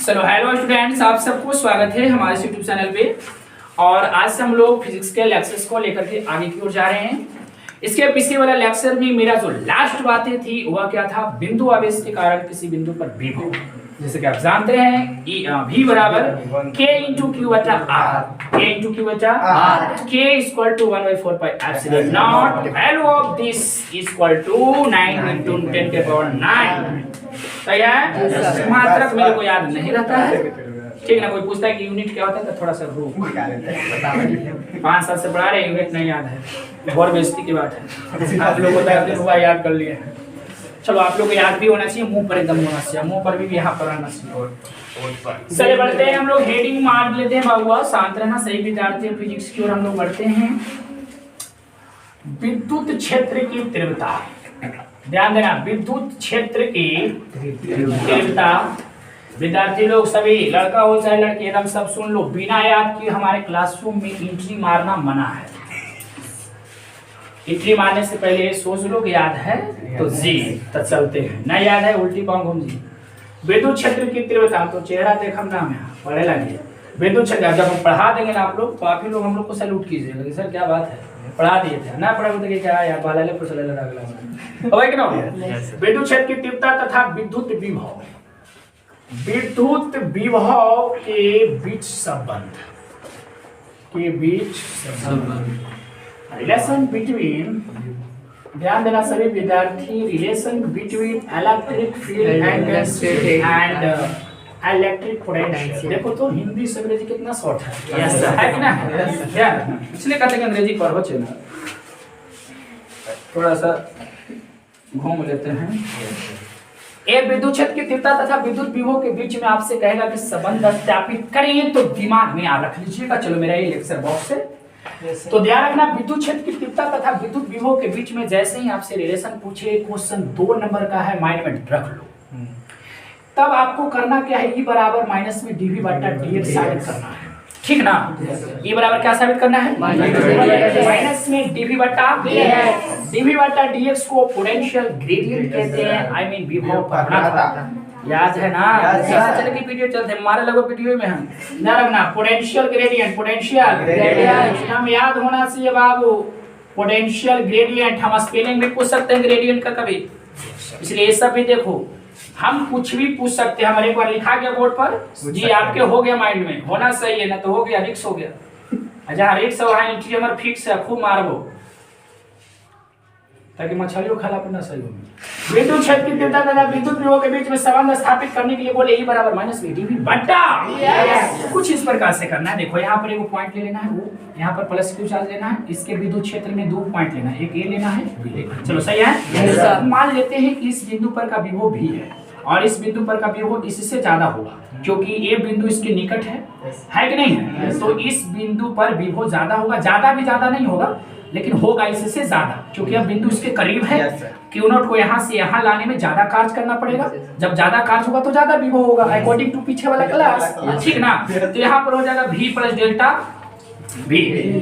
चलो hello students, आप सबको स्वागत है हमारे यूट्यूब चैनल पे। और आज से हम लोग फिजिक्स के लेक्चर्स को लेकर के आगे की ओर जा रहे हैं। इसके पीछे वाला लेक्चर में मेरा जो लास्ट बातें थी वह क्या था, बिंदु आवेश के कारण किसी बिंदु पर विभव, जैसे कि आप जानते हैं V बराबर K इंटू क्यू बटा R, K इंटू क्यू बटा R, K equal to 1/4 pi epsilon nought, value of this equal to 9 into 10 के पावर 9। सही है, मात्रक मेरे को याद नहीं रहता है, ठीक ना। कोई पूछता है कि यूनिट क्या होता है तो थोड़ा सा रुक 5 साल से पढ़ा रहे, यूनिट नहीं याद है, बहुत बेइज्जती की बात है। आप लोगों को तो याद कर लिए। चलो आप लोग को याद भी होना चाहिए, मुंह पर एकदम होना चाहिए, मुंह पर भी यहाँ पर आना चाहिए। चले बढ़ते हैं, हम लोग हेडिंग मार लेते हैं बाबुआ, शांत रहना, सही विद्यार्थी फिजिक्स की ओर हम लोग बढ़ते हैं। विद्युत क्षेत्र की तीव्रता, ध्यान देना, विद्युत क्षेत्र की तीव्रता। विद्यार्थी लोग सभी, लड़का हो चाहे लड़की, एकदम सब सुन लो, बिना याद किए हमारे क्लासरूम में एंट्री मारना मना है। एंट्री मारने से पहले सोच लो कि याद है तो जी तो चलते हैं, नहीं याद है उल्टी पाँव घूम जी। विद्युत क्षेत्र की तीव्रता, तो चेहरा देखम नाम है, पढ़े लगे। विद्युत क्षेत्र जब हम पढ़ा देंगे ना आप लोग, तो आप ही लोग हम लोग को सैल्यूट कीजिएगा कि सर क्या बात है, पढ़ा दिए थे ना, पढ़ा तो क्या यार बालाले पर चले लगा अगला हो कि ना। विद्युत क्षेत्र की तीव्रता तथा विद्युत विभव, विद्युत विभव के बीच संबंध, के बीच संबंध, रिलेशन बिटवीन, ध्यान देना सभी विद्यार्थी, relation between electric field and electric potential. देखो तो हिंदी से अंग्रेजी कितना शॉर्ट है, है कि ना, इसलिए कहते हैं अंग्रेजी पढ़ो चलो, थोड़ा सा घूम लेते हैं। एक विद्युत क्षेत्र की तीव्रता तथा विद्युत विभव के बीच में आपसे कहेगा कि संबंध सत्यापित करें, तो दिमाग में याद रख लीजिएगा। चलो मेरा ये लेक्चर बॉक्स है, तो ध्यान रखना, विद्युत क्षेत्र की तीव्रता तथा विद्युत विभव के बीच में जैसे ही आपसे रिलेशन पूछे, क्वेश्चन 2 नंबर का है, माइंड में रख लो। तब आपको करना क्या है, E बराबर माइनस में dV बटा dx साबित करना है, ठीक ना। E बराबर क्या साबित करना है, माइनस में dV बटा dx को पोटेंशियल ग्रेडियंट कहते हैं, आई मीन विभव परिमाण। याद है ना, चल की वीडियो चलते हैं, मारे लगो वीडियो में हम ना रखना, पोटेंशियल ग्रेडियंट, पोटेंशियल हम याद होना चाहिए बाबू। पोटेंशियल ग्रेडियंट हम स्पेलिंग में पूछ सकते हैं ग्रेडियंट का कभी, इसलिए ये सब भी देखो, हम कुछ भी पूछ सकते हैं। हमारे एक बार लिखा गया बोर्ड पर जी, आपके हो गया माइंड में, होना सही है ना, तो हो गया, रिक्स हो गया। अच्छा रिक्स हो है, एंट्री हमारा फिक्स है, खूब मारबो ताकि मछलियों खाला पर ना सही हो। विद्युत क्षेत्र की तीव्रता तथा विद्युत विभव के बीच में संबंध स्थापित करने के लिए बोले E बराबर माइनस में dV बटा, कुछ इस प्रकार से करना है। देखो यहाँ पर एक पॉइंट ले लेना है, वो यहाँ पर प्लस क्यू चार्ज लेना है, इसके विद्युत क्षेत्र में 2 पॉइंट लेना है, एक ए लेना है, बी लेना है। चलो सही है। मान लेते हैं कि इस बिंदु पर का विभव भी है और इस बिंदु पर का विभव इससे ज्यादा होगा, क्योंकि ये बिंदु इसके निकट है कि नहीं है, तो इस बिंदु पर विभव ज्यादा होगा, ज्यादा भी ज्यादा नहीं होगा लेकिन होगा इससे ज्यादा, क्योंकि अब बिंदु इसके करीब है। क्यू नॉट को यहाँ से यहाँ लाने में ज्यादा कार्य करना पड़ेगा, जब ज्यादा कार्य होगा तो ज्यादा विभव होगा, अकॉर्डिंग टू पीछे वाला क्लास, ठीक ना। तो यहाँ पर हो जाएगा V प्लस डेल्टा V,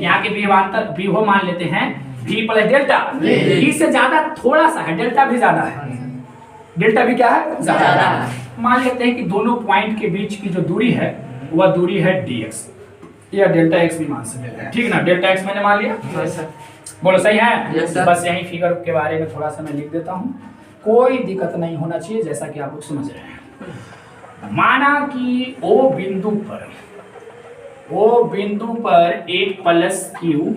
यहाँ के विभवांतर विभव मान लेते हैं V प्लस डेल्टा, V से ज्यादा थोड़ा सा है, डेल्टा भी ज्यादा है, डेल्टा भी क्या है, ज्यादा है। मान लेते हैं कि दोनों पॉइंट के बीच की जो दूरी है वह दूरी है dx, या डेल्टा x भी मान सकते हैं, ठीक ना। डेल्टा x मैंने मान लिया, बोलो सही है। बस यही फिगर के बारे में थोड़ा सा मैं लिख देता हूँ, कोई दिक्कत नहीं होना चाहिए, जैसा कि आप लोग समझ रहे हैं। माना कि O बिंदु पर एक प्लस क्यू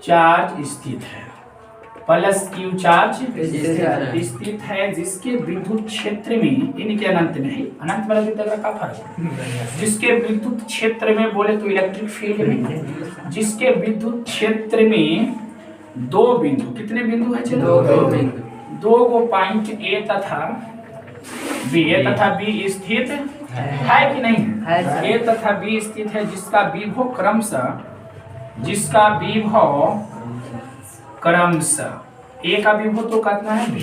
चार्ज स्थित है, प्लस क्यू चार्ज स्थित है, जिसके विद्युत क्षेत्र में, इनके अनंत नहीं, अनंत वाला विद्युत का फर्क, जिसके विद्युत क्षेत्र में बोले तो इलेक्ट्रिक फील्ड में, जिसके विद्युत क्षेत्र में 2 बिंदु, कितने बिंदु है, चलो 2 बिंदु, 2 को पॉइंट A तथा B स्थित है कि नहीं है, A तथा B स्थित है, जिसका विभव क्रमशः A का विभव तो कितना है V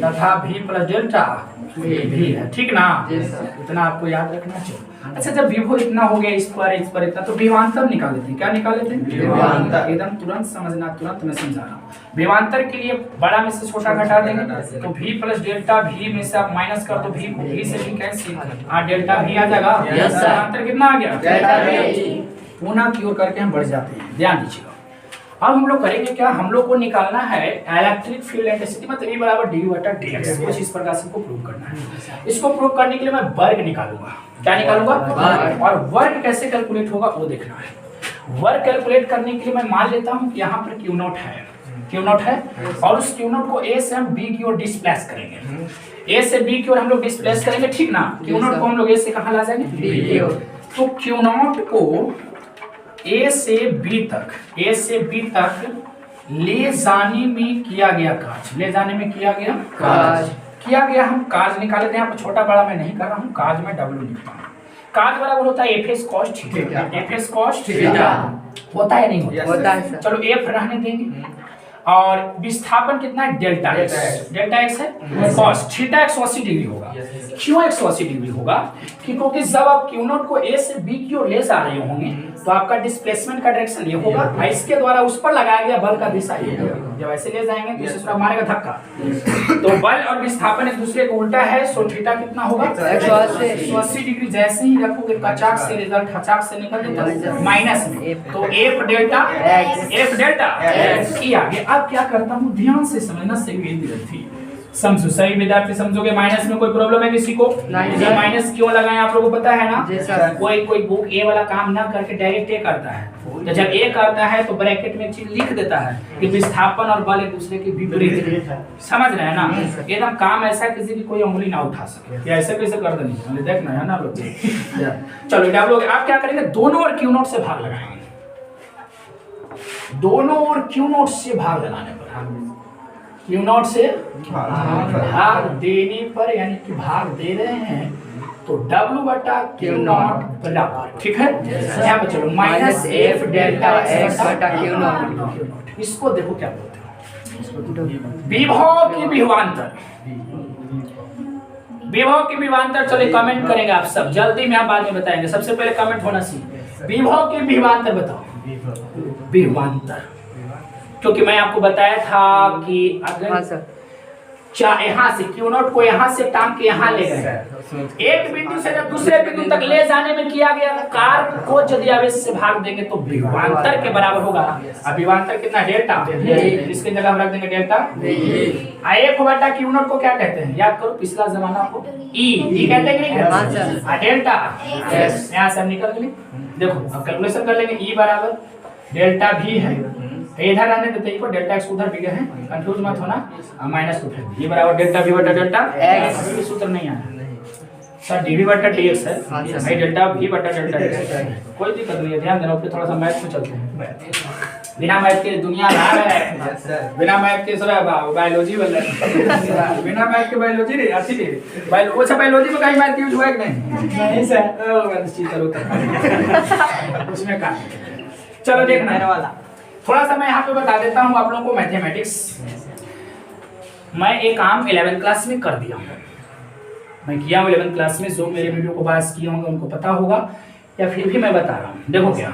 तथा V प्लस डेल्टा भी है, ठीक ना? इतना आपको याद रखना चाहिए। अच्छा, जब विभव इतना हो गया, इस पर इतना, तो विभवांतर निकाल लेते हैं। क्या निकाल लेते हैं? विभवांतर। एकदम तुरंत समझना, तुरंत मैं समझा रहा हूँ। विभवांतर के लिए बड़ा में से छोटा घटा देंगे, तो v प्लस डेल्टा v में से आप माइनस कर दो v को, v से v कैंसिल, डेल्टा v आ जाएगा। विभवांतर कितना आ गया? Delta v। पुनः की ओर करके हम बढ़ जाते हैं, ध्यान दीजिएगा। अब हम लोग करेंगे क्या, हम लोग को निकालना है इलेक्ट्रिक फील्ड इंटेंसिटी, मतलब E बराबर dV बटा dx। कुछ इस प्रकार से प्रूव करना है। इसको प्रूव करने के लिए मैं वर्ग निकालूंगा। क्या निकालूंगा? और वर्ग कैसे कैलकुलेट होगा वो देखना है। वर्ग कैलकुलेट करने के लिए मैं मान लेता हूँ कि यहाँ पर Q नॉट है, Q नॉट है, और उस Q नॉट को A से हम B की ओर डिस्प्लेस करेंगे। A से B की ओर हम लोग डिस्प्लेस करेंगे, ठीक ना? Q नॉट को हम लोग A से कहाँ ला जाएंगे? B की ओर। तो Q नॉट को A से B तक ले जाने में किया गया कार्य, ले जाने में किया गया कार्य, हम कार्य निकाल लेते हैं। यहाँ पर छोटा बड़ा मैं नहीं कर रहा हूँ, कार्य में W लिखता हूँ। कार्य बराबर होता है Fs cos theta, Fs cos theta होता है, नहीं होता है? चलो F रहने देंगे, और विस्थापन कितना है? डेल्टा x है, cos थीटा 180 डिग्री होगा। क्यों 180 डिग्री होगा? क्योंकि जब आप Q नॉट को A से B की ओर ले जा रहे होंगे तो आपका डिस्प्लेसमेंट का डायरेक्शन ये होगा, और इसके द्वारा उस पर लगाया गया बल का दिशा ये होगा। जब ऐसे ले जाएंगे तो इसे मारेगा धक्का, तो बल और विस्थापन एक दूसरे को उल्टा है, सो थीटा कितना होगा? 180 डिग्री। जैसे ही रखोगे कचाक से रिजल्ट हचाक से निकल देता है माइनस में, तो F डेल्टा x की आगे। अब क्या करता हूँ, ध्यान से समझना, सही विद्यार्थी समझो, सही विद्यार्थी समझोगे। माइनस में कोई प्रॉब्लम है किसी को? ये माइनस क्यों लगाए आप लोगों को पता है ना? कोई बुक ए वाला काम ना करके डायरेक्ट ए करता है, तो जब ए करता है तो ब्रैकेट में एक चीज लिख देता है कि विस्थापन और बल एक दूसरे के विपरीत है। समझ रहे हैं ना? एकदम काम ऐसा किसी की कोई उंगली ना उठा सके, या ऐसे कैसे कर देनी, देखना है ना लोग। चलो आप लोग आप क्या करेंगे, दोनों और Q नॉट से भाग लगाएंगे। दोनों और Q नॉट से भाग लगाने पर, Q नॉट से भाग देने पर, यानी कि भाग दे रहे हैं, तो W बटा Q नॉट बराबर, ठीक है? यहाँ पे चलो माइनस F डेल्टा x बटा Q नॉट। इसको देखो क्या बोलते हो, विभव की विभवांतर। विभव की विभवांतर, चलो कमेंट करेंगे आप सब, जल्दी में हम बाद में बताएंगे, सबसे पहले कमेंट होना चाहिए। विभव की विभवांतर बताओ। विभवांतर, क्योंकि मैं आपको बताया था कि अगर यहाँ से Q नॉट को यहाँ से टांग के यहाँ ले गए, एक बिंदु से जब दूसरे बिंदु तक ले जाने में किया गया कार्य को यदि आवेश से भाग देंगे तो विभवांतर के बराबर होगा। अब विभवांतर कितना? डेल्टा, इसके जगह हम रख देंगे डेल्टा। F बटा Q नॉट को क्या कहते हैं? याद करो पिछला जमाना को, E कहते हैं कि नहीं? डेल्टा यहाँ से हम निकल गए। देखो अब कैलकुलेशन कर लेंगे, E बराबर डेल्टा V है, इधर रहने देते हैं, डेल्टा x उधर भी गए हैं, कंफ्यूज मत होना, माइनस को फेंक ये बराबर डेल्टा v बटा डेल्टा x। अभी सूत्र नहीं आया सर, dv बटा dx है, भाई डेल्टा v बटा डेल्टा x, कोई दिक्कत नहीं है, ध्यान देना। फिर थोड़ा सा मैथ में चलते हैं, बिना मैथ के दुनिया रहा है, बिना मैथ के सर बायोलॉजी वाला, बिना मैथ के बायोलॉजी नहीं आती नहीं। अच्छा बायोलॉजी में कहीं मैथ यूज हुआ कि नहीं सर? उसमें का चलो देखना वाला, थोड़ा सा मैं यहाँ पे बता देता हूँ आप लोगों को मैथमेटिक्स। मैं एक काम 11th क्लास में कर दिया हूँ, मैं किया हूँ 11th क्लास में, जो मेरे वीडियो को बात किए होंगे उनको पता होगा, या फिर भी मैं बता रहा हूँ। देखो क्या,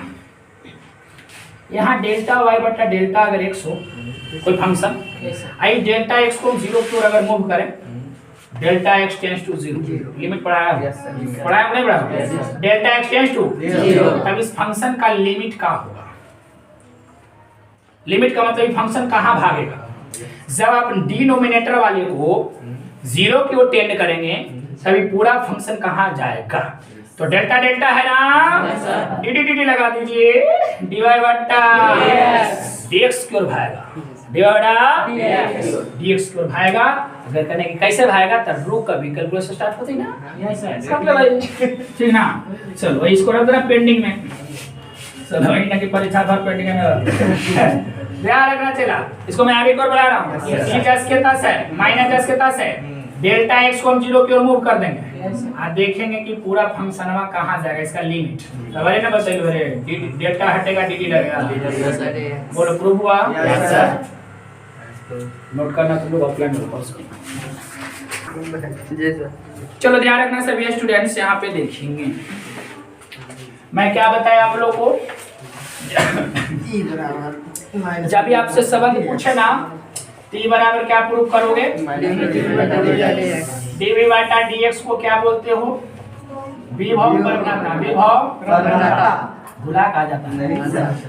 यहाँ डेल्टा वाई बटा डेल्टा अगर x हो कोई फंक्शन, आई डेल्टा x को 0 की ओर अगर मूव करें, delta x tends to 0, limit पढ़ाया नहीं पढ़ाया? डेल्टा x टेंस टू 0, तब इस फंक्शन का लिमिट क्या होगा? लिमिट का मतलब फंक्शन कहाँ भागेगा? जब आप डिनोमिनेटर वाले को 0 की ओर टेंड करेंगे तभी पूरा फंक्शन कहाँ जाएगा? तो डेल्टा डेल्टा है ना, डी डी डी लगा दीजिए, डीवाई बटा डीएक्स की ओर भागेगा, डीएक्स की ओर भागेगा। अगर कहने की कैसे भागेगा तो रू कभी कैलकुलेशन स्टार्ट होती ना, ठीक ना? चलो इसको रख देना पेंडिंग में, चलो वही ना कि परीक्षा भर पेंडिंग में ध्यान रखना चला। इसको मैं आगे और बढ़ा रहा हूँ, ये 10 के 10 है, माइनस 10 के 10 है, डेल्टा x को हम 0 की ओर मूव कर देंगे, आप देखेंगे कि पूरा फंक्शन कहाँ जाएगा, इसका लिमिट अरे ना बताइए, अरे डेल्टा हटेगा डी लगेगा, बोलो प्रूफ हुआ? नोट करना तुम लोग ऑफलाइन जी सर। चलो ध्यान रखना सभी स्टूडेंट्स, यहाँ पे देखेंगे मैं क्या बताया आप लोग को। जब भी आपसे संबंध पूछे ना टी बराबर क्या प्रूव करोगे, डीवी बटा डीएक्स को क्या बोलते हो, विभव प्रवणता। विभव प्रवणता भुला कहा जाता है।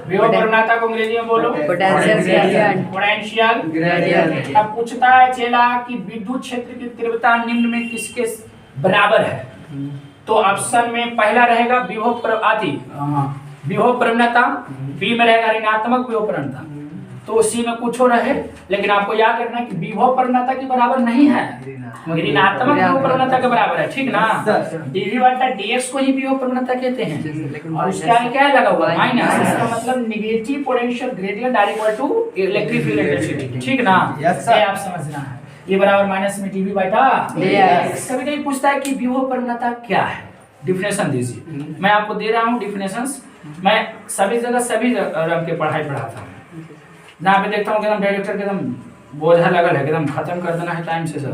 विभव प्रवणता को अंग्रेजी में बोलो पोटेंशियल ग्रेडियंट। Potential gradient. अब पूछता है चेला कि विद्युत क्षेत्र की तीव्रता निम्न में किसके बराबर है, तो ऑप्शन में पहला रहेगा विभव विभव प्रवणता, बी में रहेगा ऋणात्मक विभव प्रवणता, तो सी में कुछ हो रहे, लेकिन आपको याद रखना है कि विभव प्रवणता के बराबर नहीं है, ऋणात्मक विभव प्रवणता के बराबर है, ठीक ना। डीवी बटा डीएक्स को ही विभव प्रवणता कहते हैं, और इसके आगे क्या लगा हुआ माइनस, इसका मतलब negative potential gradient are equal to electric field intensity, ठीक ना। ये आप समझना है, ये बराबर माइनस में डीवी बटा डीएक्स। कभी कभी पूछता है कि विभव प्रवणता क्या है, डिफिनेशन दीजिए। मैं आपको दे रहा हूँ डिफिनेशंस, मैं सभी रंग के पढ़ाई पढ़ाता हूँ, जहाँ पे देखता हूँ एकदम डायरेक्टर के एकदम बोझा लगल है, एकदम खत्म कर देना है टाइम से सर,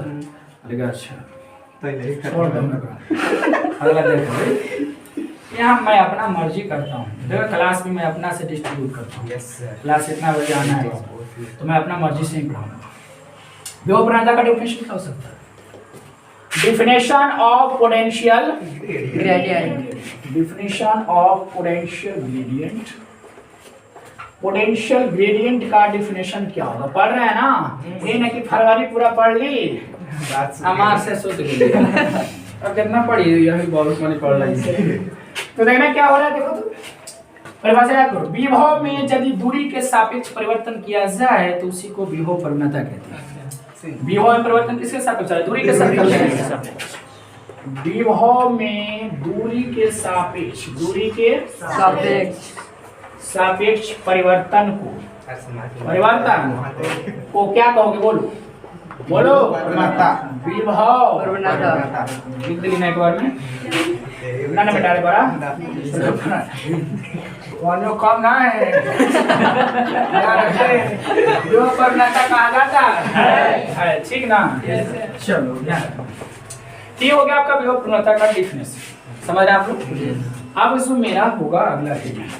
अरे अच्छा छोड़ दो अगला देखो। यहाँ मैं अपना मर्जी करता हूँ, देखो क्लास भी मैं अपना से डिस्ट्रीब्यूट करता हूँ, क्लास इतना बजे आना है तो मैं अपना मर्जी से ही पढ़ाऊंगा। विभव प्रवणता का डेफिनेशन क्या हो सकता है, definition of potential gradient. definition of potential gradient, potential gradient का डिफिनेशन क्या होगा, पढ़ रहे हैं ना, ये ना कि फरवरी पूरा पढ़ ली हमार से सोच गई अब कितना पढ़ी यही बहुत मैंने पढ़ ली। तो देखना क्या हो रहा है, देखो तो परिभाषा याद करो, विभव में यदि दूरी के सापेक्ष परिवर्तन किया जाए तो उसी को विभव प्रवणता कहते हैं। विभव में परिवर्तन किसके सापेक्ष है, दूरी के सापेक्ष। विभव में दूरी के सापेक्ष सापेक्ष परिवर्तन को क्या कहोगे, बोलो बोलो विभव प्रवणता। लिख देना एक बार में ना ना बेटा बड़ा वालों कम ना है विभव प्रवणता कहा जाता है, ठीक ना। चलो ये हो गया आपका विभव प्रवणता का डिफिनेशन, समझ रहे आप लोग। अब इसमें मेरा होगा अगला हेडिंग,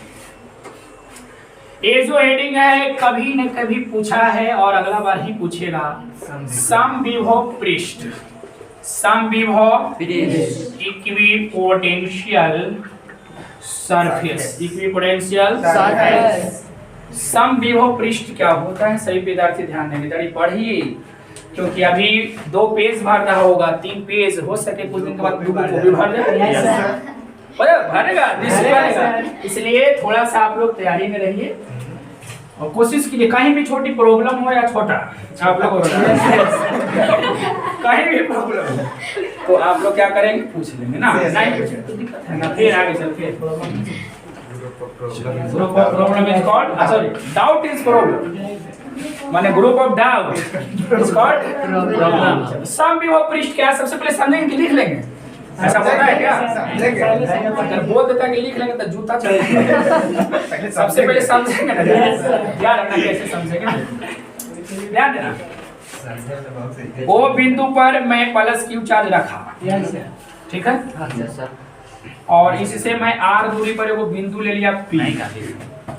ये जो हेडिंग है कभी न कभी पूछा है और अगला बार ही पूछेगा, समविभव पृष्ठ, समविभव इक्विपोटेंशियल सरफेस, इक्विपोटेंशियल सरफेस। समविभव पृष्ठ क्या होता है, सभी विद्यार्थी ध्यान देंगे, जरा पढ़िए, क्योंकि अभी 2 पेज भर रहा होगा, 3 पेज हो सके कुछ दिन के बाद को भी भर दे भरेगा, इसलिए थोड़ा सा आप लोग तैयारी में रहिए और कोशिश कीजिए, कहीं भी छोटी प्रॉब्लम हो या छोटा आप लोग कहीं भी प्रॉब्लम हो तो आप लोग क्या करेंगे, पूछ लेंगे ना, नहीं पूछे तो दिक्कत है ना, फिर आगे चल के problem is called, sorry doubt is problem, माने group of doubt is called problem. समविभव पृष्ठ क्या, सबसे पहले समझेंगे कि लिख लेंगे, ऐसा होता है क्या, अगर बोल देता कि लिख लेंगे तो जूता चलेगा, सबसे पहले समझेंगे ना, ध्यान रखना कैसे समझेंगे, ध्यान देना। वो बिंदु पर मैं प्लस क्यू चार्ज रखा, ठीक है, और इससे मैं आर दूरी पर एगो बिंदु ले लिया पी,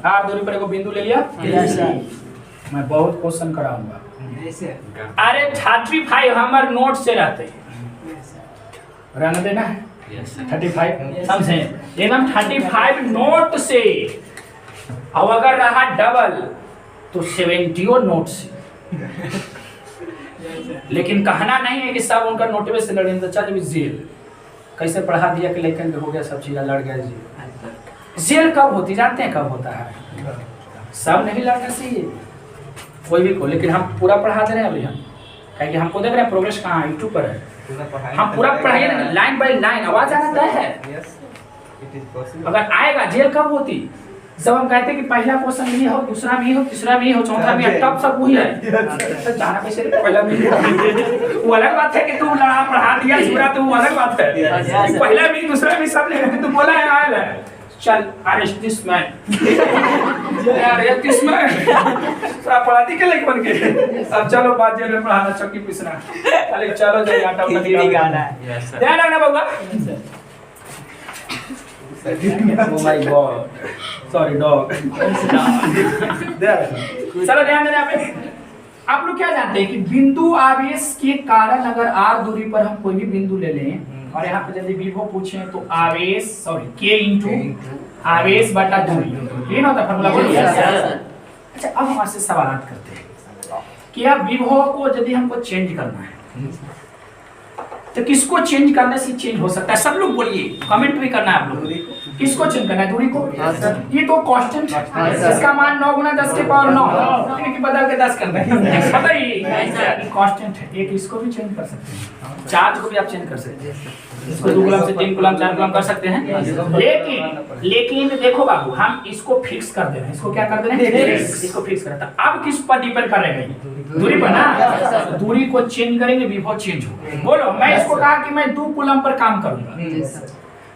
आर दूरी पर एगो बिंदु ले लिया, मैं बहुत क्वेश्चन कराऊंगा, अरे 35 हमारे नोट से रहते हैं, रहने देना है 35, समझे, एकदम 35 नोट से, अब अगर रहा डबल तो 70 नोट से, लेकिन कहना नहीं है कि सब उनका नोटवे से लड़े, तो चल जेल कैसे पढ़ा दिया कि लेकिन हो गया, सब चीज़ लड़ गया जेल। जेल कब होती जानते हैं, कब होता है, सब नहीं लड़ना चाहिए कोई भी को, लेकिन हम पूरा पढ़ा दे रहे हैं अभी हम, क्योंकि हमको देख रहे हैं प्रोग्रेस कहाँ है, यूट्यूब पर है, हम पूरा पढ़ाइए ना, लाइन बाय लाइन, आवाज आना तय है। अगर आएगा जेल कब होती, जब हम कहते कि पहला क्वेश्चन भी हो, दूसरा भी हो, तीसरा भी हो, चौथा भी, टॉप सब वही है, तो जाना कैसे पहला भी वो अलग बात है कि तू लड़ा पढ़ा दिया पूरा, तो वो अलग बात है, पहला भी दूसरा भी सब ले, तू बोला है आयल है, चल अरेस्ट दिस मैन अरे दिस मैन अपराधी के लगे बन के अब चलो बात जेल में पढ़ाना चौकी पिसना अरे चलो जाइए आटा उटा गाना है ध्यान रखना बाबा oh my god sorry dog चलो ध्यान देना पे आप लोग क्या जानते हैं कि बिंदु आवेश के कारण अगर r दूरी पर हम कोई भी बिंदु ले लें और यहाँ पे यदि विभव पूछें तो आवेश सॉरी k इंटू आवेश बटा दूरी ये ना होता फॉर्मूला बोलिए अच्छा अब हम आपसे सवाल करते हैं कि अब विभव को यदि हमको चेंज करना है तो किसको चेंज करने से चेंज हो सकता है सब लोग बोलिए कमेंट भी करना है आप लोग किसको चेंज करना है दूरी को ये तो कांस्टेंट है इसका मान 9 गुना 10 के पावर 9 यानी कि बदल के 10 कर दें पता ही कांस्टेंट है एक इसको भी चेंज कर सकते हैं चार्ज को भी आप चेंज कर सकते हैं इसको 2 कूलम से 3 कूलम 4 कूलम कर सकते हैं लेकिन देखो बाबू हम इसको फिक्स कर दे रहे हैं इसको क्या कर दे रहे हैं इसको फिक्स कर रहे हैं अब किस पर डिपेंड कर रहे हैं दूरी पर ना दूरी को चेंज करेंगे विभव चेंज होगा बोलो मैं इसको कहा कि मैं 2 कूलम पर काम करूंगा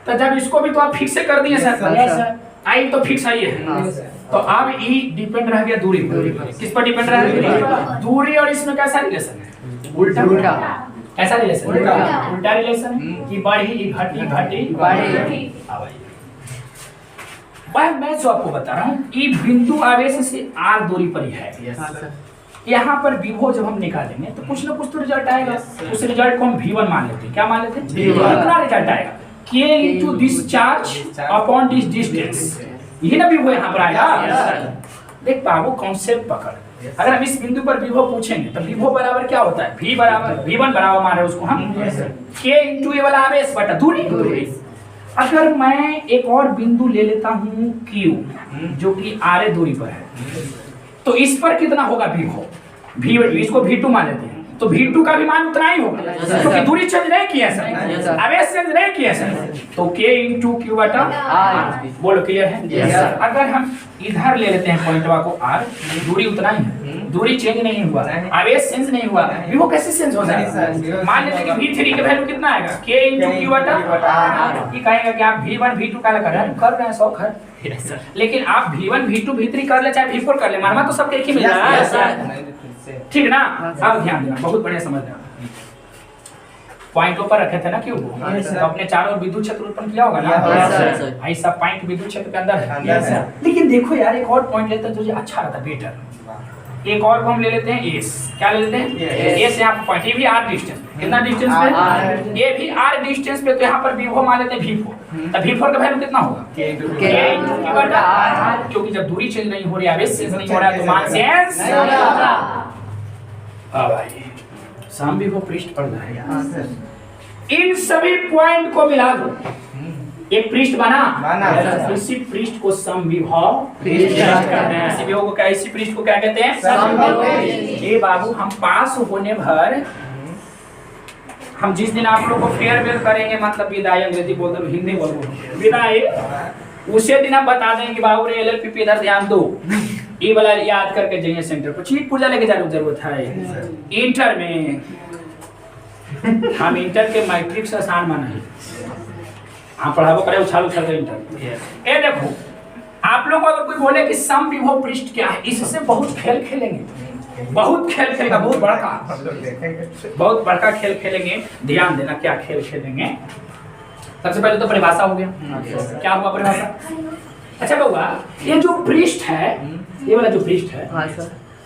तो जब इसको भी तो आप फिक्स कर दिए सर आई तो फिक्स आई है तो अब ई डिपेंड रह गया दूरी पर किस पर डिपेंड रह गया दूरी और इसमें कैसा रिलेशन है उल्टा कैसा रिलेशन उल्टा रिलेशन है कि बढ़ी घटी घटी बढ़ी मैं जो आपको बता रहा हूँ ये बिंदु आवेश से r दूरी पर ही है यहाँ पर विभव जब हम निकालेंगे तो कुछ ना कुछ तो रिजल्ट आएगा उस रिजल्ट को हम v1 मान लेते हैं क्या मान लेते हैं कितना रिजल्ट आएगा k into this charge upon this distance यही ना विभव यहाँ पर आएगा देख बाबू कॉन्सेप्ट पकड़ अगर हम इस बिंदु पर विभव पूछेंगे तो विभव बराबर क्या होता है v बराबर v1 बराबर मान रहे उसको हम k into ये वाला आवेश बटा दूरी अगर मैं एक और बिंदु ले लेता हूँ q जो कि r दूरी पर है तो इस पर कितना होगा विभव इसको v2 मान लेते हैं तो v2 का भी मान उतना ही होगा क्योंकि दूरी चेंज नहीं किया सर आवेश चेंज नहीं किया सर तो k into q बटा r बोलो क्लियर है अगर हम इधर ले लेते हैं पॉइंटवा को r दूरी उतना ही है दूरी चेंज नहीं हुआ आवेश चेंज नहीं हुआ वो कैसे चेंज हो जाएगा मान लेते हैं कि v3 का वैल्यू कितना आएगा k into q बटा r ये कहेगा कि आप v1 v2 का कर रहे हैं शौक है लेकिन आप v1 v2 v3 कर ले चाहे v4 कर ले मानमा तो सबके एक ही मिल रहा है ठीक ना अब ध्यान देना बहुत बढ़िया समझना पॉइंटों पर रखे थे ना क्यों तो अपने चारों विद्युत क्षेत्र उत्पन्न किया होगा ना भाई सब पॉइंट विद्युत क्षेत्र के अंदर है लेकिन देखो यार एक और पॉइंट लेते हैं जो अच्छा रहता बेटर एक और को हम ले लेते हैं एस क्या ले लेते हैं एस यहाँ पर पॉइंट ये भी आर डिस्टेंस कितना डिस्टेंस पे ये भी आर डिस्टेंस पे तो यहाँ पर विभव मान लेते हैं v4 तो v4 का वैल्यू कितना होगा k बटा r क्योंकि जब दूरी चेंज नहीं हो रही आवेश चेंज नहीं हो रहा है तो मान चेंज होगा हां भाई सम विभव पृष्ठ पर है इन सभी पॉइंट को मिला दो एक पृष्ठ बना इसी पृष्ठ को समविभव पृष्ठ कहते हैं इसी विभव को क्या इसी पृष्ठ को क्या कहते हैं समविभव ए बाबू हम पास होने भर हम जिस दिन आप लोग को फेयरवेल करेंगे मतलब विदाई अंग्रेजी बोल दो हिंदी बोल दो विदाई उसे दिन हम बता देंगे कि बाबू रे एलएलपी पे इधर ध्यान दो ये वाला याद करके जाइए सेंटर पर चीट पूजा लेके जाने की जरूरत है इंटर में हम इंटर के मैट्रिक्स आसान माना है हाँ पढ़ाबो करे उछाल उछाल के इंटर ए देखो आप लोग अगर कोई बोले कि समविभव पृष्ठ क्या है इससे बहुत खेल खेलेंगे बहुत खेल खेलेगा बहुत बड़का खेल खेलेंगे ध्यान देना क्या खेल खेलेंगे सबसे पहले तो परिभाषा हो गया क्या हुआ परिभाषा अच्छा बउआ ये जो पृष्ठ है ये वाला जो पृष्ठ है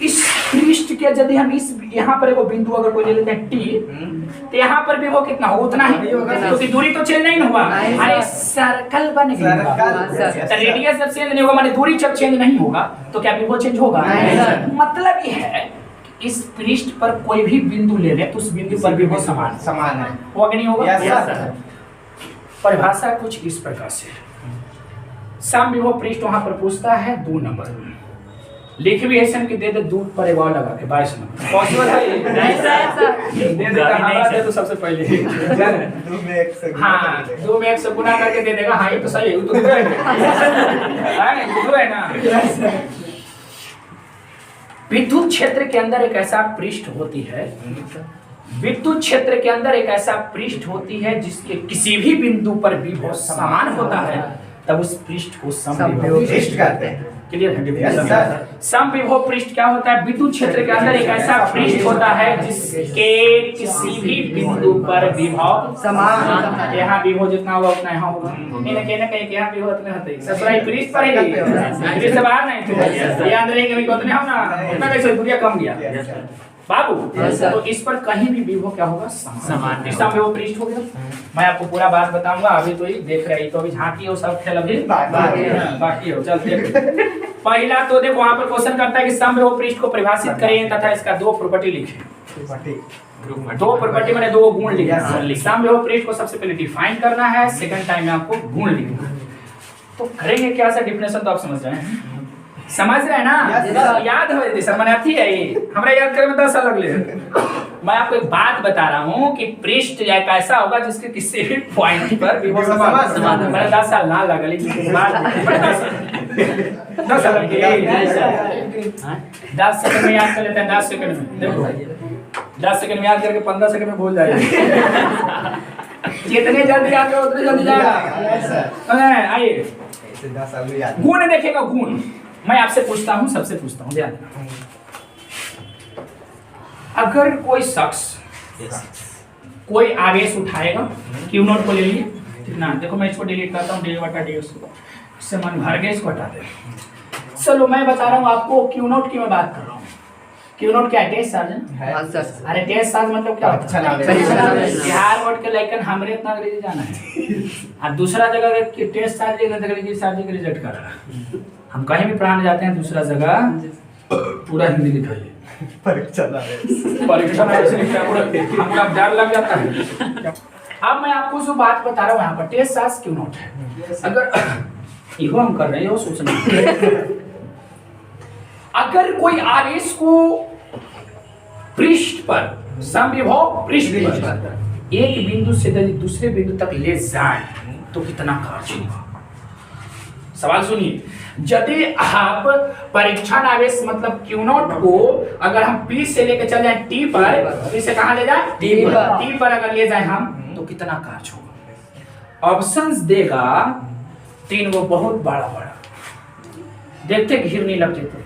इस पृष्ठ के यदि हम इस यहाँ पर एगो बिंदु अगर कोई ले लेते हैं टी तो यहाँ पर भी वो कितना होगा उतना ही क्योंकि दूरी तो चेंज नहीं हुआ अरे सर्कल बन गया तो रेडियस जब चेंज नहीं होगा माने दूरी जब चेंज नहीं होगा तो क्या भी वो चेंज होगा मतलब ये है इस पृष्ठ पर कोई भी बिंदु ले ले तो उस बिंदु पर भी वो समान है वो नहीं होगा परिभाषा कुछ इस प्रकार से समविभव पृष्ठ वहां पर पूछता है 2 नंबर लिख भी ऐसे कि दे दे दूध पर एक और लगा के 22 नंबर पॉसिबल है नहीं सर दे देगा हमारा दे तो सबसे पहले हाँ 2 में 1 से गुना करके दे देगा हाँ ये तो सही है तो है ना विद्युत क्षेत्र के अंदर एक ऐसा पृष्ठ होती है विद्युत क्षेत्र के अंदर एक ऐसा पृष्ठ होती है जिसके किसी भी बिंदु पर विभव समान होता है तब उस पृष्ठ को समविभव समविभव पृष्ठ कहते हैं। क्लियर है Yes, sir. समविभव पृष्ठ क्या होता है? विद्युत क्षेत्र के अंदर एक ऐसा पृष्ठ होता है जिसके किसी भी बिंदु पर विभव समान। यहाँ विभव जितना होगा उतना यहाँ होगा। इन्हें कहना कहीं यहाँ विभव उतना होता है। ससुराल पृष्ठ पर ही पृष्ठ से बाहर नहीं थे। याद रहेंगे भी उतने हो ना, उतना कैसे दुनिया कम गया बाबू। Yes, sir. तो इस पर कहीं भी विभव क्या होगा? समान। समविभव पृष्ठ हो गया। मैं आपको पूरा बात बताऊंगा। अभी तो ये देख रही तो अभी झांकी हो सब खेल अभी बाकी हो। चल देख पहला तो देखो वहां पर क्वेश्चन करता है कि समविभव पृष्ठ को परिभाषित करें तथा इसका दो प्रॉपर्टी लिखें। दो प्रॉपर्टी मैंने दो गुण लिखे। समविभव पृष्ठ को सबसे पहले डिफाइन करना है, सेकंड टाइम में आपको गुण लिखना है। तो करेंगे क्या सर? डिफिनेशन तो आप समझ रहे हैं, समझ रहे हैं ना? याद हो जाती सर, मैंने अथी है ये हमरा याद करे में 10 साल लगले। मैं आपको एक बात बता रहा हूँ कि पृष्ठ एक ऐसा होगा जिसके किसी भी पॉइंट पर विभव समान। मैंने 10 साल ना लगा लेकिन बात 10 साल लगे। 10 सेकंड में याद कर लेते हैं। 10 सेकंड में देखो 10 सेकंड में याद करके 15 सेकंड में भूल जाएगा। जितने जल्दी याद करो उतने जल्दी जाएगा। आइए गुण देखेगा। गुण मैं आपसे पूछता हूं, सबसे पूछता हूं, ध्यान देना। अगर कोई शख्स कोई आवेश उठाएगा, क्यू नोट को ले लिए ना, देखो मैं इसको डिलीट करता हूं, डी बटा डी इससे मन भर गया, इसको हटा दे। चलो मैं बता रहा हूं आपको क्यू नोट की मैं बात कर रहा हूं। क्यू नोट क्या है? Test charge. अरे टेस्ट चार्ज मतलब क्या होता है? बिहार बोर्ड के लाइकन हमरे इतना अंग्रेजी जाना है। अब दूसरा जगह टेस्ट चार्ज अंग्रेजी चार्ज के रिजल्ट कर रहा है। हम कहीं भी पढ़ाने जाते हैं दूसरा जगह पूरा हिंदी लिखाइए। परीक्षा में ऐसे लिखा है पूरा, हमको अब डर लग जाता है। अब मैं आपको जो बात बता रहा हूँ यहाँ पर टेस्ट चार्ज क्यों नोट है। अगर इहो हम कर रहे हैं, सोचना अगर कोई आवेश को पृष्ठ पर समविभव पृष्ठ पर एक बिंदु से दूसरे बिंदु तक ले जाए तो कितना कार्य होगा? सवाल सुनिए। यदि आप परीक्षण आवेश मतलब क्यू नॉट को अगर हम P से लेकर चल जाए T पर, P से कहां ले जाए? T पर अगर ले जाए हम तो कितना कार्य होगा? ऑप्शंस देगा 3 वो बहुत बड़ा बड़ा, देखते घिर नहीं लगते थे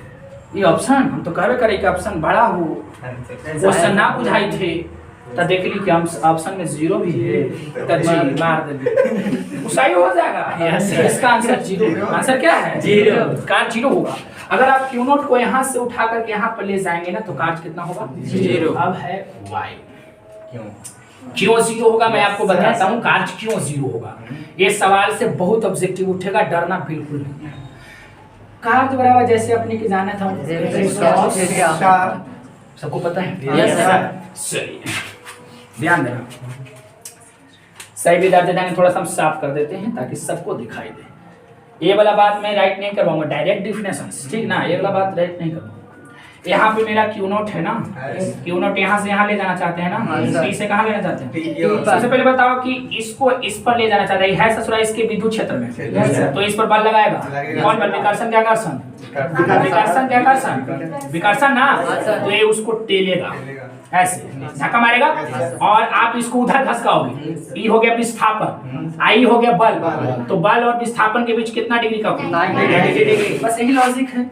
ये ऑप्शन। हम तो कहवे करे कि ऑप्शन बड़ा हो, क्वेश्चन ना बुझाई थे तो देख ली कि हम ऑप्शन में 0 भी है तो जी मार दे सही हो जाएगा। इसका आंसर 0। आंसर क्या है? 0। कार्य 0 होगा। अगर आप क्यू नोट को यहाँ से उठा करके यहाँ पर ले जाएंगे ना तो कार्य कितना होगा? 0। अब है y क्यों 0 होगा मैं आपको बताता हूँ। कार्य क्यों 0 होगा? ये सवाल से बहुत ऑब्जेक्टिव उठेगा, डरना बिल्कुल नहीं। कार्य बराबर जैसे अपने की जाना था सबको पता है। सही ध्यान देना। सही विद्यार्थी जाने थोड़ा सा हम साफ कर देते हैं ताकि सबको दिखाई दे। ये वाला बात मैं राइट नहीं करवाऊंगा, डायरेक्ट डिफिनेशंस, ठीक ना? ये वाला बात राइट नहीं करूंगा। यहाँ पे मेरा क्यू नोट है ना, क्यू नोट यहाँ से यहाँ ले जाना चाहते हैं ना, P से कहाँ लेना चाहते हैं? सबसे पहले बताओ कि इसको इस पर ले जाना चाहते हैं, ससुरा इसके विद्युत क्षेत्र में, तो इस पर बल लगाएगा। कौन बल? विकर्षण क्या आकर्षण? विकर्षण क्या आकर्षण? विकर्षण ना, तो ये उसको टेलेगा ऐसे धक्का मारेगा और आप इसको उधर धसकाओगे। ई हो गया विस्थापन, आई हो गया बल, तो बल और विस्थापन के बीच कितना डिग्री का? 90 डिग्री। बस यही लॉजिक है।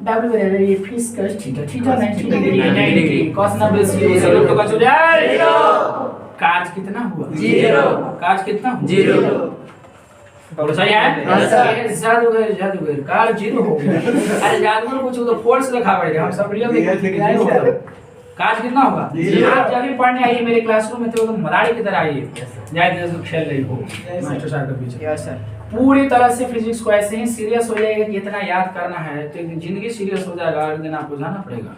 W बराबर ये फिश cos theta, theta 90 degree, cos 90 0 तो बच जाए 0। कार्य कितना हुआ? 0। कार्य कितना हुआ? 0। तो सही है? जादूगर कार्य 0 हो गया। अरे जादूगर कुछ तो फोर्स लिखा पड़ेगा, हम सब रियल में होगा। कार्य कितना होगा? आप जब भी पढ़ने आइए मेरे क्लासरूम में तो मराड़ी की तरह आइए, जाए तो खेल रही हो मास्टर साहब के पीछे। Yes sir. पूरी तरह से फिजिक्स को ऐसे ही सीरियस हो जाएगा कि इतना याद करना है तो जिंदगी सीरियस हो जाएगा। अगले दिन आपको जाना पड़ेगा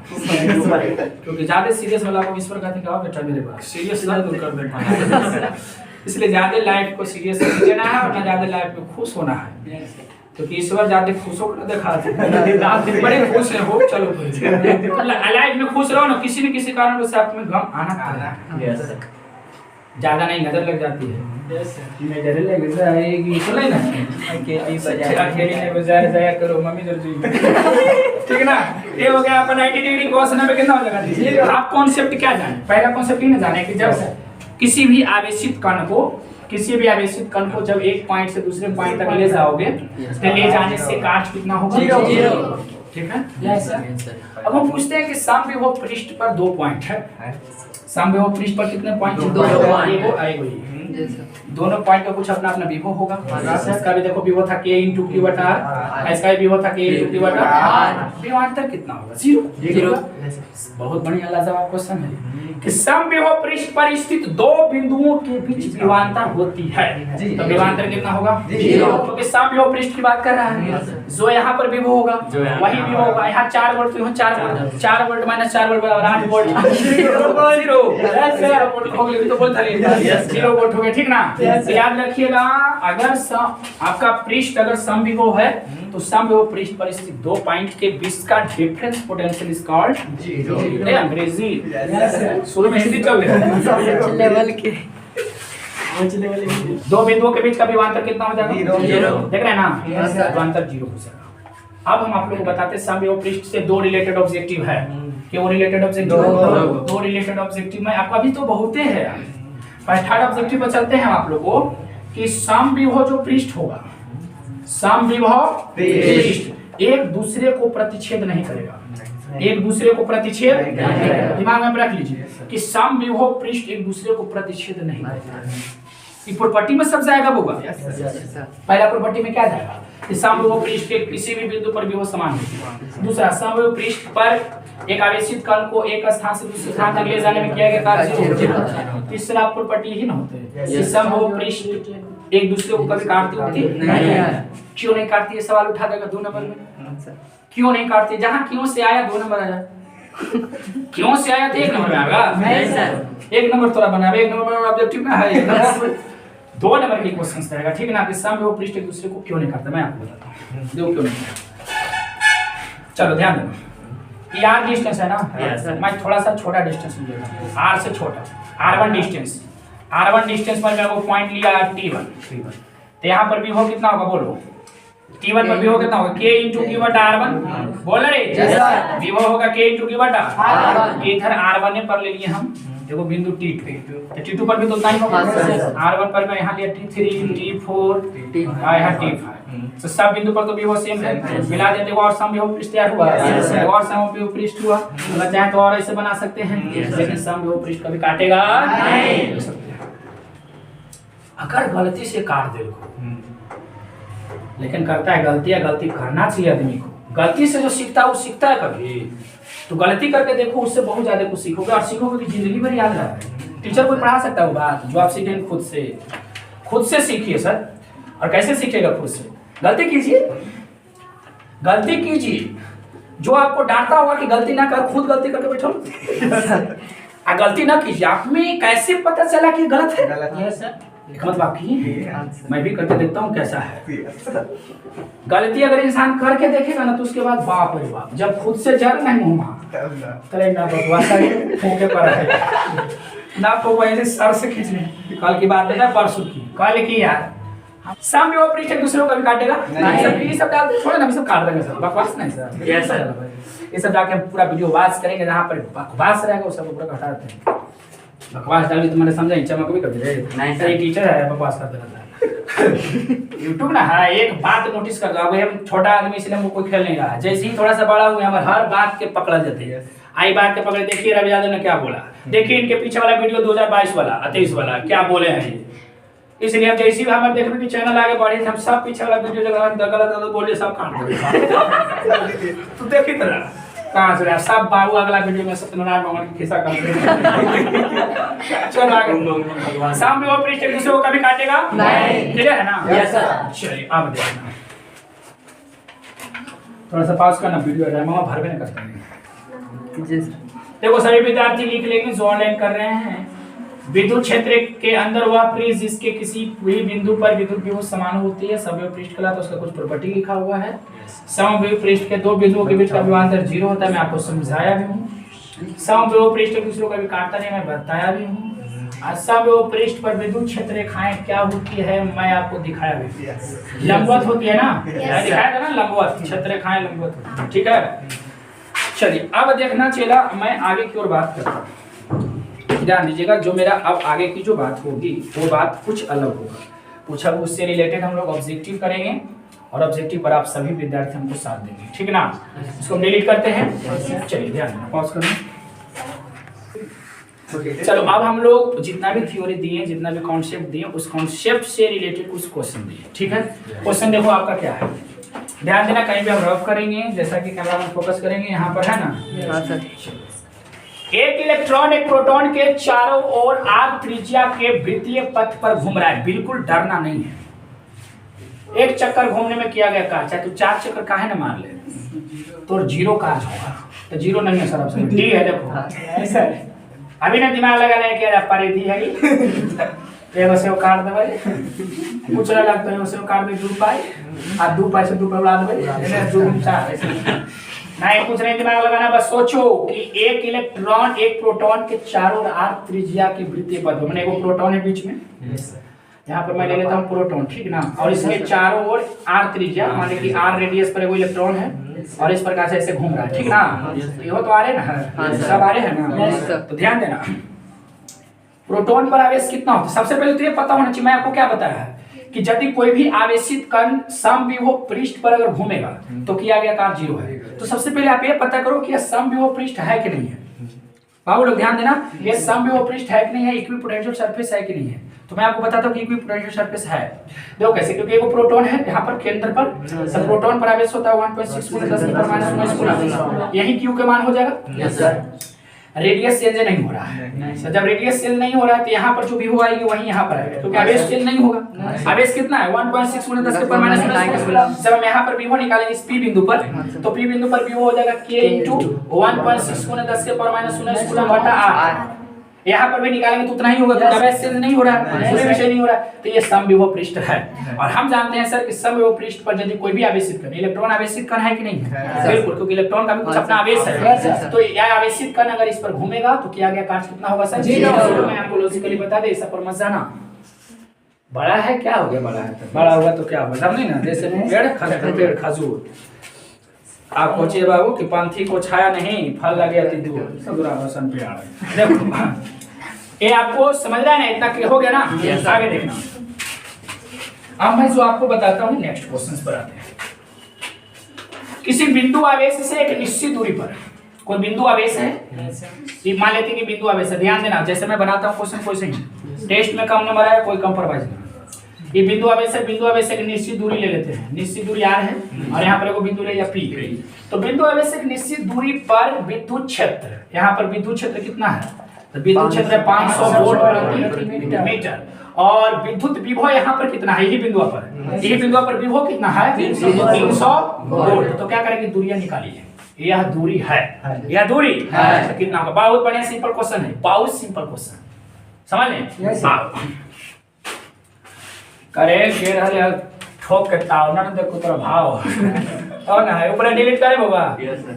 क्योंकि ज्यादा सीरियस वाला को ईश्वर कहते हैं कि आओ बेटा मेरे पास सीरियस ना दूर कर देना। इसलिए ज्यादा लाइफ को सीरियस लेना है और ना ज्यादा लाइफ में खुश होना है, क्योंकि ईश्वर ज्यादा खुश होकर दिखाते हैं। आप बड़े खुश हो, चलो लाइफ में खुश रहो ना, किसी न किसी कारण से आप में गम आना ज्यादा नहीं, नजर लग जाती है। नजर लग जाएगी तो नहीं ना, अकेली बाजार जाया करो मम्मी जरूरी, ठीक ना? ये हो गया अपन 90 डिग्री cos 90 कितना हो जाएगा? आप कॉन्सेप्ट क्या जाने? पहला कॉन्सेप्ट ये ना जाने कि जब किसी भी आवेशित कण को किसी भी आवेशित कण को जब एक पॉइंट से दूसरे पॉइंट तक ले जाओगे तो ले जाने से काट कितना होगा? जीरो। ठीक है यस सर। अब हम पूछते हैं कि समविभव पृष्ठ पर 2 पॉइंट है। समविभव पृष्ठ पर कितने पॉइंट? दो आएगा ये। जी सर। दोनों पॉइंट का कुछ अपना अपना विभव होगा। इसका भी देखो विभव था k × q बटा r, इसका भी विभव था k × q बटा r। विभवांतर कितना होगा? 0। जीरो। बहुत बढ़िया लाजवाब क्वेश्चन है कि समविभव पृष्ठ पर स्थित दो बिंदुओं के बीच विभवांतर होती है तो विभवांतर कितना होगा? 0। क्योंकि समविभव पृष्ठ की बात कर रहा है, जो यहाँ पर विभव होगा वही विभव होगा। यहाँ 4 वोल्ट तो यहाँ 4 वोल्ट, 4 वोल्ट माइनस 4 वोल्ट बराबर 8 वोल्ट। 0 वोल्ट हो गया तो बोलता नहीं 0 वोल्ट हो गया, ठीक ना? तो याद रखिएगा, अगर आपका पृष्ठ अगर समविभव है तो समविभव पृष्ठ पर स्थित दो पॉइंट के बीच का difference potential is called zero. अंग्रेजी शुरू में हिंदी चल रही है लेवल के दो बिंदुओं के बीच का विभवांतर कितना हो जाएगा? 0। देख रहे हैं ना? Yes, sir। विभवांतर 0 हो जाएगा। अब हम आप लोगों को बताते हैं समविभव पृष्ठ से दो रिलेटेड ऑब्जेक्टिव है। क्यों रिलेटेड ऑब्जेक्टिव? दो रिलेटेड ऑब्जेक्टिव में आपका अभी तो बहुत है। थर्ड ऑब्जेक्टिव पर चलते हैं आप लोगों को कि समविभव जो पृष्ठ होगा, समविभव पृष्ठ एक दूसरे को प्रतिच्छेद नहीं करेगा। एक दूसरे को प्रतिच्छेद, दिमाग में रख लीजिए कि समविभव पृष्ठ एक दूसरे को प्रतिच्छेद नहीं करेगा। ये प्रॉपर्टी में सब जाएगा होगा। पहला प्रॉपर्टी में क्या जाएगा कि समविभव पृष्ठ के किसी भी बिंदु पर विभव समान होगी। दूसरा, समविभव पृष्ठ पर एक आवेशित कण को एक स्थान से दूसरे स्थान तक ले जाने में किया गया कार्य। तीसरा प्रॉपर्टी ही ना होते हैं, समविभव पृष्ठ एक दूसरे को कभी काटती होती नहीं। क्यों नहीं काटती? ये सवाल उठा देगा 2 नंबर में। क्यों नहीं काटती? जहाँ क्यों से आया 2 नंबर आया, क्यों से आया तो 1 नंबर में आएगा। नहीं सर, 1 नंबर थोड़ा बना, 1 नंबर ऑब्जेक्टिव में है 2 नंबर के क्वेश्चन रहेगा, ठीक है ना? कि समविभव पृष्ठ एक दूसरे को क्यों नहीं काटता, मैं आपको बताता हूँ देखो क्यों नहीं। चलो ध्यान देना, ये r डिस्टेंस है ना, मैं थोड़ा सा छोटा डिस्टेंस लिया, r से छोटा, r1 डिस्टेंस, r1 डिस्टेंस पर मैं वो पॉइंट लिया t1, तो यहाँ पर विभव कितना होगा बोलो? t1 पर विभव कितना होगा? k × q बटा r1। बोल रहे विभव होगा k × q बटा r1। इधर r1 पर ले लिए हम, देखो बिंदु t2, तो t2 पर भी तो उतना ही होगा। r1 पर मैं यहाँ लिया t3, t4 और यहाँ t5, तो सब बिंदु पर तो विभव सेम है, मिला देते हैं और समविभव पृष्ठ तैयार हुआ, और समविभव पृष्ठ हुआ। अगर चाहे तो और ऐसे बना सकते हैं, लेकिन समविभव पृष्ठ कभी काटेगा नहीं। अगर गलती से काट दे, लेकिन करता है गलती, या गलती करना चाहिए आदमी को। गलती से जो सीखता है वो सीखता है कभी, तो गलती करके देखो, उससे बहुत ज्यादा कुछ सीखोगे और सीखोगे कि जिंदगी भर याद रहेगा। टीचर कोई पढ़ा सकता है वो बात जो आप सीखेंगे खुद से सीखिए सर। और कैसे सीखेगा? खुद से गलती कीजिए, गलती कीजिए। जो आपको डांटता होगा कि गलती ना कर, खुद गलती करके बैठो गलती ना कीजिए। आप में कैसे पता चला कि गलत है? मतलब आपकी मैं भी करके देखता हूँ कैसा है। गलती अगर इंसान करके देखेगा ना तो उसके बाद बाप रे बाप, जब खुद से जर नहीं मुँह करे ना बकवासा फूके पर है ना, तो वैसे सर से खींच ले। कल की बात है, परसों की, कल की यार। समविभव पृष्ठ एक दूसरे को कभी काटेगा नहीं। ये सब डाल दे, छोड़े ना, सब काट देंगे सर, बकवास नहीं सर। ये सब जाके हम पूरा वीडियो वाच करेंगे, जहाँ पर बकवास रहेगा वो सब पूरा हटा देते हैं। बकवास डाल भी तुम्हारे समझे, चमक भी कर दे नहीं सर। ये टीचर है बकवास करते रहता है यूट्यूब ना है। एक बात नोटिस कर दो, अब हम छोटा आदमी इसलिए हमको कोई खेल नहीं रहा। जैसे ही थोड़ा सा बड़ा हुआ हमारे हर बात के पकड़ा जाते हैं। आई बात के पकड़े, देखिए रवि यादव ने क्या बोला, देखिए इनके पीछे वाला वीडियो 2022 वाला 23 वाला क्या बोले हैं ये। इसलिए हम जैसे भी हमारे देखने की चैनल आगे बढ़े, हम सब पीछे वाला वीडियो जगह गलत बोले सब काट देंगे। तू देखी तरह कहाँ से सब बाबू अगला वीडियो में सत्यनारायण भगवान की खिस्सा कर चलो आगे। समविभव पृष्ठ एक दूसरे को कभी काटेगा नहीं, क्लियर है ना? Yes sir. चलिए अब देखना, थोड़ा सा पास करना वीडियो है, मामा भर में करते हैं। देखो सभी विद्यार्थी लिख लेंगे जो ऑनलाइन कर रहे हैं। विद्युत क्षेत्र के अंदर वह पृष्ठ जिसके किसी भी बिंदु पर विद्युत विभव समान होती है समविभव पृष्ठ कहलाता है। उसका कुछ प्रॉपर्टी लिखा हुआ है। समविभव पृष्ठ के दो बिंदुओं के बीच का विभवांतर 0 होता है, मैं आपको समझाया भी हूँ। समविभव पृष्ठ एक दूसरे को कभी काटता नहीं, मैं बताया भी हूँ। समविभव पृष्ठ पर विद्युत क्षेत्र रेखाएं क्या होती है मैं आपको दिखाया भी। लंबवत होती है ना, दिखाया था ना, लंबवत क्षेत्र रेखाएं लंबवत होती है, ठीक है। चलिए अब देखना चला, मैं आगे की ओर बात करता हूँ। ध्यान दीजिएगा, जो मेरा अब आगे की जो बात होगी वो बात कुछ अलग होगा। कुछ अब उससे रिलेटेड हम लोग ऑब्जेक्टिव करेंगे और ऑब्जेक्टिव पर आप सभी विद्यार्थी हमको साथ देंगे, ठीक है ना। इसको हम डिलीट करते हैं। चलिए ध्यान पॉज करें। चलो अब हम लोग जितना भी थ्योरी दिए, जितना भी कॉन्सेप्ट दिए, उस कॉन्सेप्ट से रिलेटेड कुछ क्वेश्चन दिए, ठीक है। क्वेश्चन देखो आपका क्या है, ध्यान देना, कहीं भी हम रफ करेंगे, जैसा कि कैमरा में फोकस करेंगे, यहाँ पर है ना। हाँ सर। एक इलेक्ट्रॉन एक प्रोटॉन के चारों ओर r त्रिज्या के वृत्तीय पथ पर घूम रहा है। बिल्कुल डरना नहीं है, एक चक्कर घूमने में किया गया कार्य, चाहे तू 4 चक्कर काहे ना मार ले तो 0 कार्य होगा। तो 0 नहीं है सर, ऑप्शन डी है। देखो ऐसा है, अभी ना दिमाग लगा रहे क्या परिधि है एगो से काट देबै, कुछ ना लगता है उसे काट दे 2 पाई आ 2 पाई से 2 पाई उड़ा देबै, 2 4 नहीं, कुछ नहीं दिमाग लगाना, बस सोचो कि एक इलेक्ट्रॉन एक प्रोटॉन के चारों ओर r त्रिज्या के वृत्तीय पथ, मैंने एगो प्रोटॉन है बीच में, यहाँ पर मैं ले लेता हूँ प्रोटॉन, ठीक ना, और इसके चारों ओर r त्रिज्या, माने कि r रेडियस पर एगो इलेक्ट्रॉन है और इस प्रकार से ऐसे घूम रहा है, ठीक ना। ये तो आ रहे ना, सब आ रहे हैं ना। तो ध्यान देना, प्रोटॉन पर आवेश कितना होता है सबसे पहले तो ये पता होना चाहिए। मैं आपको क्या बताया है कि यदि कोई भी आवेशित कण समविभव पृष्ठ पर अगर घूमेगा तो किया गया कार्य 0 है। तो सबसे पहले आप ये पता करो कि यह समविभव पृष्ठ है कि नहीं है। बाबू लोग ध्यान देना, ये समविभव पृष्ठ है कि नहीं है, इक्विपोटेंशियल सरफेस है कि नहीं है। तो मैं आपको बताता हूँ कि इक्विपोटेंशियल सरफेस है। देखो कैसे, क्योंकि वो प्रोटॉन है यहाँ पर केंद्र पर, सब प्रोटॉन पर आवेश होता है 1.6 × 10⁻⁹ कूलम, यही क्यू के मान हो जाएगा। रेडियस चेंज नहीं हो रहा है, तो जब रेडियस चेंज नहीं हो रहा है तो यहाँ पर जो भी हुआ आएगी वही यहाँ पर आएगा, क्योंकि आवेश चेंज नहीं होगा। आवेश कितना है 1.6 × 10⁻⁹ जब हम यहाँ पर विभव निकालेंगे इस P बिंदु पर, तो P बिंदु पर विभव हो जाएगा K × 1.6 × 10⁻⁹ कूलम बटा r। यहाँ पर भी निकालेंगे तो उतना ही होगा, क्योंकि आवेश चेंज नहीं हो रहा है, कोई विषय नहीं हो रहा है। तो ये समविभव पृष्ठ है, और हम जानते हैं सर कि समविभव पृष्ठ पर यदि कोई भी आवेशित कण, इलेक्ट्रॉन आवेशित कण है कि नहीं है, बिल्कुल, क्योंकि इलेक्ट्रॉन का भी कुछ अपना आवेश है। तो यह आवेशित कण अगर इस पर घूमेगा तो किया गया कार्य कितना होगा सर 0। मैं आपको लॉजिकली बता दे, इस पर मत जाना। बड़ा है क्या हो गया, बड़ा है, बड़ा होगा तो क्या होगा समझे ना, जैसे पेड़ खजूर, आप सोचिए बाबू कि पंथी को छाया नहीं फल लगे अति दूर, सदुरासन पे आ रहे। देखो ये आपको समझ रहा है ना, इतना क्लियर हो गया ना। आगे देखना, अब मैं जो आपको बताता हूँ नेक्स्ट क्वेश्चन पर आते हैं। किसी बिंदु आवेश से एक निश्चित दूरी पर कोई बिंदु आवेश है, मान लेते हैं कि बिंदु आवेश है। ध्यान देना, जैसे मैं बनाता हूँ क्वेश्चन कोई सही, टेस्ट में कम नंबर आया कोई कंप्रोमाइज नहीं। ये बिंदु आवेश है, बिंदु आवेश से एक निश्चित दूरी ले लेते हैं, निश्चित दूरी r है और यहाँ पर एगो बिंदु ले या P। तो बिंदु आवेश से एक निश्चित दूरी पर विद्युत क्षेत्र, यहाँ पर विद्युत क्षेत्र कितना है, तो विद्युत क्षेत्र 500 वोल्ट प्रति मीटर, और विद्युत विभव यहाँ पर कितना है, यही बिंदु पर, यही बिंदु पर विभव कितना है 300 वोल्ट। तो क्या करेंगे, दूरियां निकालिए, यह दूरी है, यह दूरी है, तो कितना होगा। बहुत बढ़िया सिंपल क्वेश्चन है, बहुत सिंपल क्वेश्चन, समझ लें। करे के रहले ठोक के ताव ना देखो तोरा भाव और ना है ऊपर डिलीट करे बाबा।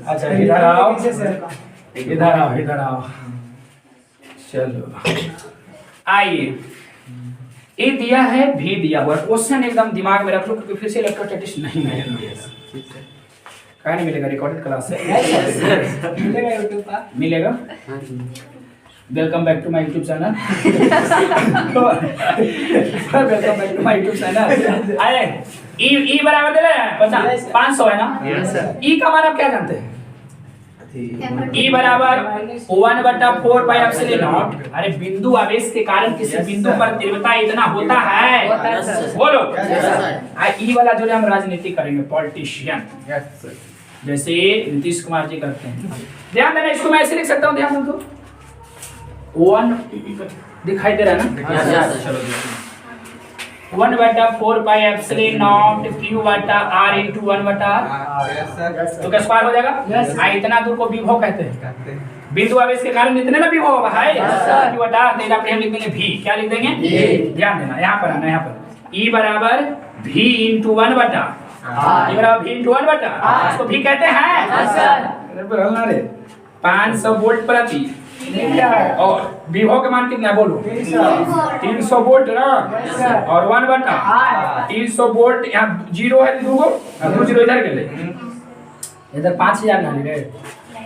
अच्छा इधर आओ, इधर आओ, इधर आओ, चलो आइए। ए दिया है, भी दिया हुआ क्वेश्चन एकदम दिमाग में रख लो, क्योंकि फिर से इलेक्ट्रोस्टैटिक्स नहीं मिलेगा। कहाँ नहीं मिलेगा, रिकॉर्डेड क्लास है, मिलेगा यूट्यूब पर, मिलेगा। Welcome back to my YouTube channel, welcome back to my YouTube channel. अरे ई बराबर दे रहे 500 है ना। ई का मान आप क्या जानते हैं, ई बराबर 1/4 पाई एप्सिलॉन। अरे बिंदु आवेश के कारण किसी बिंदु पर तीव्रता इतना होता है, बोलो। ई वाला जो हम राजनीति करेंगे, पॉलिटिशियन, जैसे नीतीश कुमार जी करते हैं। ध्यान देना, इसको मैं ऐसे लिख सकता हूँ, ध्यान दो, 1 दिखाई दे रहा है ना, 1/4 पाई एप्सिलॉन नॉट q बटा r × 1/r, तो क्या स्क्वायर हो जाएगा। इतना दूर को विभव कहते हैं, बिंदु आवेश के कारण इतने ना विभव होगा है q बटा r, तो हम लिख देंगे v, क्या लिख देंगे, ध्यान देना, यहाँ पर आना, यहाँ पर e बराबर v × 1/r, e बराबर v × 1/r, इसको v कहते हैं। 500 वोल्ट प्रति, और विभव के मान कितना है बोलो, 300 वोल्ट ना, और 1/r 300 वोल्ट, यहाँ 0 है, 2 0 इधर के लिए, इधर 5000 ना ले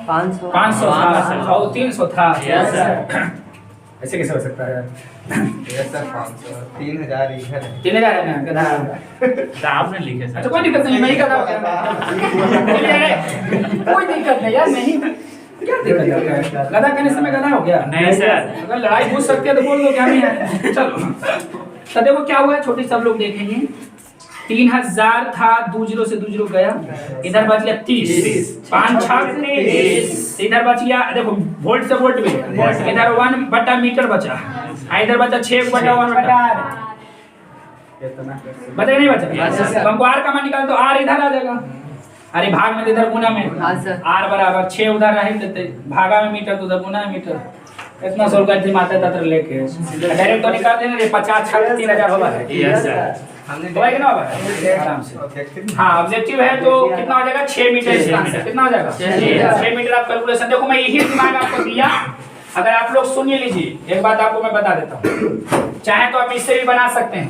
500 था और 300 था। ऐसे कैसे हो सकता है? ये सर 500 3000 इधर है। 3000 है ना गधा। तो आपने लिखे सर। अच्छा कोई दिक्कत नहीं, मैं ही गधा हो गया। कोई दिक्कत नहीं यार, नहीं क्या दिक्कत है? गधा कहने से मैं गधा हो गया? नहीं सर। अगर लड़ाई पूछ सकते हैं तो बोल दो, क्या नहीं है। चलो तो देखो क्या हुआ है, छोटे सब लोग देखेंगे। 3000 था, 20 से 20 गया, इधर बच गया 30, 5 6 30, इधर बच गया देखो वोल्ट से वोल्ट में, इधर 1 मीटर बचा, इधर बचा 6/1 बचा नहीं बचा? तो हमको आर का मान निकाल तो आर इधर आ जाएगा, अरे भाग में इधर गुना में, हाँ सर। आर बराबर 6 उधर रह देते, भागा में मीटर तो उधर गुना में मीटर, इतना सोल का दिमाग तत्र लेके डायरेक्ट तो निकाल देना। 50 6 3000 होगा है। Yes sir. हमने होगा कि ना होगा आराम से। ऑब्जेक्टिव हाँ ऑब्जेक्टिव है तो कितना हो जाएगा 6 मीटर इसका आंसर कितना हो जाएगा 6 मीटर। आप कैलकुलेशन देखो, मैं यही दिमाग आपको दिया, अगर आप लोग सुन लीजिए एक बात आपको मैं बता देता हूँ, चाहे तो आप इससे भी बना सकते हैं,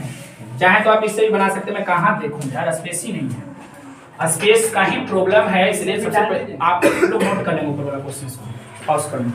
चाहे तो आप इससे भी बना सकते हैं। मैं कहाँ देखूँ यार, स्पेस ही नहीं है, स्पेस का ही प्रॉब्लम है, इसलिए सबसे पहले आप लोग नोट कर लेंगे ऊपर वाला क्वेश्चन को, पॉज कर लें।